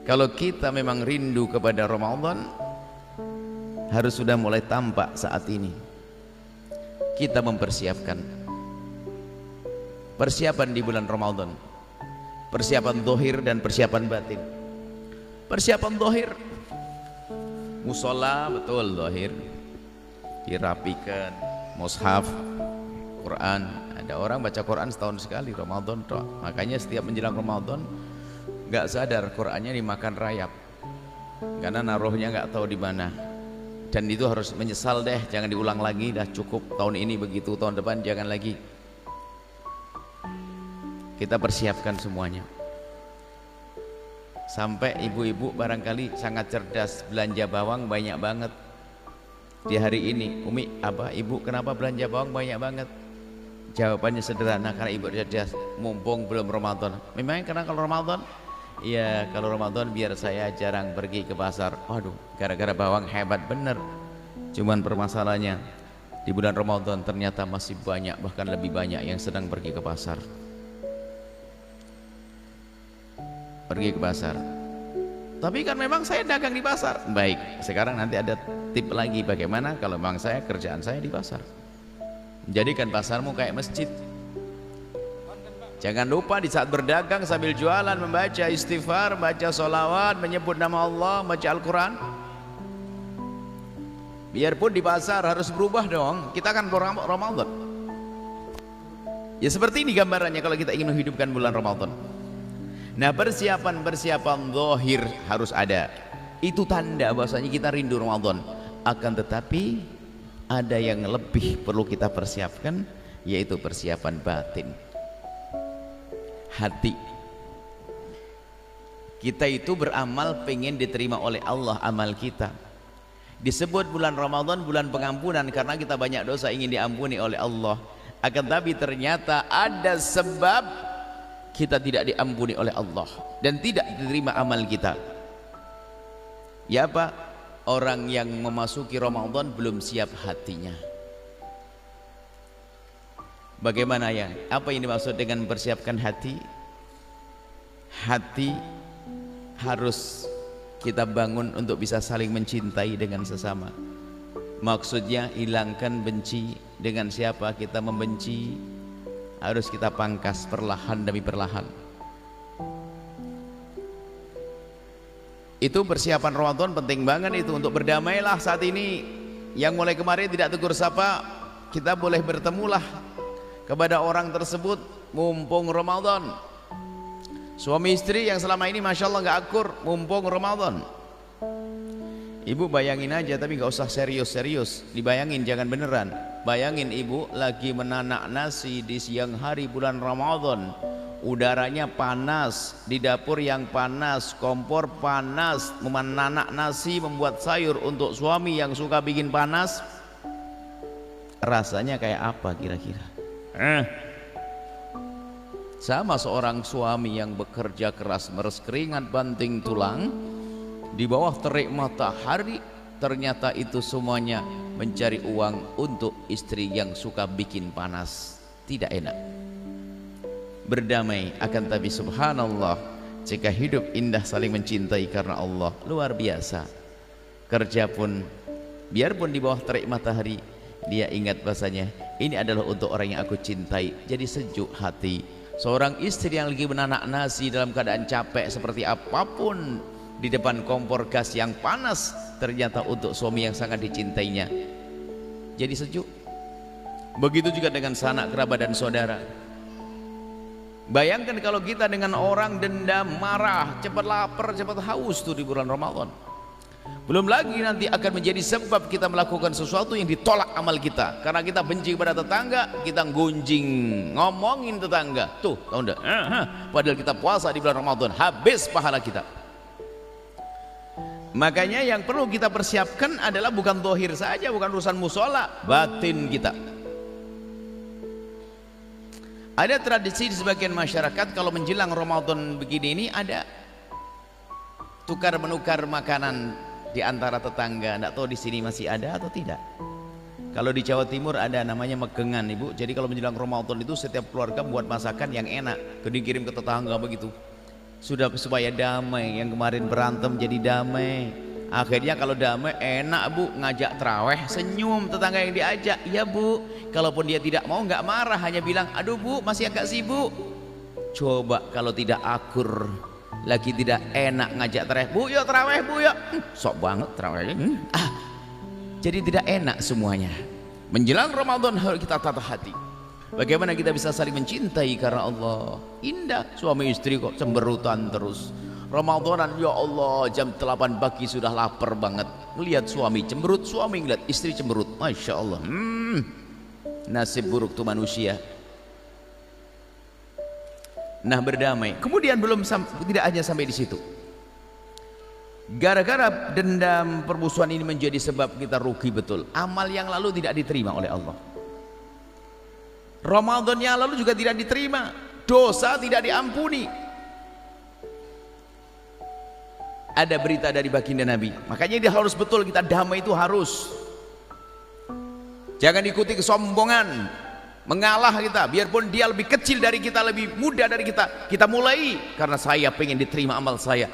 Kalau kita memang rindu kepada Ramadan, harus sudah mulai tampak saat ini. Kita mempersiapkan persiapan di bulan Ramadan, persiapan zahir dan persiapan batin. Persiapan zahir, musola betul zahir, dirapikan, mushaf, Quran. Ada orang baca Quran setahun sekali Ramadan toh. Makanya setiap menjelang Ramadan nggak sadar Qurannya dimakan rayap karena naruhnya nggak tahu di mana. Dan itu harus menyesal deh, jangan diulang lagi, dah cukup tahun ini begitu, tahun depan jangan lagi. Kita persiapkan semuanya. Sampai ibu-ibu barangkali sangat cerdas, belanja bawang banyak banget di hari ini. Umi, apa ibu kenapa belanja bawang banyak banget? Jawabannya sederhana, karena ibu cerdas, mumpung belum Ramadan. Memangnya karena kalau Ramadan? Iya, kalau Ramadan biar saya jarang pergi ke pasar. Waduh, gara-gara bawang hebat bener. Cuman permasalahannya di bulan Ramadan ternyata masih banyak, bahkan lebih banyak yang sedang pergi ke pasar. Pergi ke pasar. Tapi kan memang saya dagang di pasar. Baik, sekarang nanti ada tip lagi bagaimana kalau memang saya kerjaan saya di pasar. Jadikan pasarmu kayak masjid. Jangan lupa di saat berdagang sambil jualan membaca istighfar, baca sholawat, menyebut nama Allah, baca Al-Quran. Biarpun di pasar harus berubah dong, kita kan Ramadan. Ya seperti ini gambarannya kalau kita ingin menghidupkan bulan Ramadan. Nah, persiapan-persiapan zahir harus ada. Itu tanda bahwasanya kita rindu Ramadan. Akan tetapi ada yang lebih perlu kita persiapkan, yaitu persiapan batin. Hati kita itu beramal pengen diterima oleh Allah amal kita. Disebut bulan Ramadan bulan pengampunan karena kita banyak dosa ingin diampuni oleh Allah. Akan tapi ternyata ada sebab kita tidak diampuni oleh Allah dan tidak diterima amal kita. Ya apa? Orang yang memasuki Ramadan belum siap hatinya. Bagaimana ya? Apa yang dimaksud dengan mempersiapkan hati? Hati harus kita bangun untuk bisa saling mencintai dengan sesama. Maksudnya hilangkan benci. Dengan siapa kita membenci harus kita pangkas perlahan demi perlahan. Itu persiapan Ramadan penting banget itu, untuk berdamailah saat ini. Yang mulai kemarin tidak tegur sapa, kita boleh bertemulah kepada orang tersebut mumpung Ramadan. Suami istri yang selama ini Masya Allah gak akur, mumpung Ramadan. Ibu bayangin aja, tapi gak usah serius-serius, dibayangin jangan beneran. Bayangin ibu lagi menanak nasi di siang hari bulan Ramadan, udaranya panas, di dapur yang panas, kompor panas, menanak nasi, membuat sayur untuk suami yang suka bikin panas. Rasanya kayak apa kira-kira? Sama seorang suami yang bekerja keras, meres keringat banting tulang di bawah terik matahari, ternyata itu semuanya mencari uang untuk istri yang suka bikin panas. Tidak enak. Berdamai, akan tapi subhanallah, jika hidup indah saling mencintai karena Allah, luar biasa. Kerja pun biarpun di bawah terik matahari, dia ingat bahasanya ini adalah untuk orang yang aku cintai, jadi sejuk hati. Seorang istri yang lagi menanak nasi dalam keadaan capek seperti apapun di depan kompor gas yang panas, ternyata untuk suami yang sangat dicintainya, jadi sejuk. Begitu juga dengan sanak kerabat dan saudara. Bayangkan kalau kita dengan orang dendam, marah, cepat lapar, cepat haus tuh di bulan Ramadan. Belum lagi nanti akan menjadi sebab kita melakukan sesuatu yang ditolak amal kita. Karena kita benci kepada tetangga, kita gunjing, ngomongin tetangga. Tuh, tahu enggak? Padahal kita puasa di bulan Ramadan, habis pahala kita. Makanya yang perlu kita persiapkan adalah bukan zahir saja, bukan urusan musola, batin kita. Ada tradisi di sebagian masyarakat kalau menjelang Ramadan begini ini ada tukar menukar makanan di antara tetangga. Tidak tahu di sini masih ada atau tidak. Kalau di Jawa Timur ada namanya megengan, ibu. Jadi kalau menjelang Ramadan itu setiap keluarga buat masakan yang enak, dikirim ke tetangga begitu. Sudah supaya damai, yang kemarin berantem jadi damai. Akhirnya kalau damai enak bu, ngajak traweh senyum tetangga yang diajak. Iya bu, kalaupun dia tidak mau nggak marah, hanya bilang aduh bu masih agak sibuk. Coba kalau tidak akur, lagi tidak enak ngajak traweh, bu yuk traweh bu yuk, sok banget traweh. Jadi tidak enak semuanya. Menjelang Ramadan harus kita tata hati. Bagaimana kita bisa saling mencintai karena Allah. Indah, suami istri kok cemberutan terus. Ramadanan ya Allah jam 8 pagi sudah lapar banget. Melihat suami cemberut, suami ngeliat istri cemberut. Masya Allah. Nasib buruk tuh manusia. Nah berdamai. Kemudian tidak hanya sampai di situ. Gara-gara dendam permusuhan ini menjadi sebab kita rugi betul. Amal yang lalu tidak diterima oleh Allah. Ramadan yang lalu juga tidak diterima. Dosa tidak diampuni. Ada berita dari baginda Nabi. Makanya dia harus betul, kita damai itu harus. Jangan ikuti kesombongan. Mengalah kita, biarpun dia lebih kecil dari kita, lebih muda dari kita. Kita mulai karena saya pengen diterima amal saya.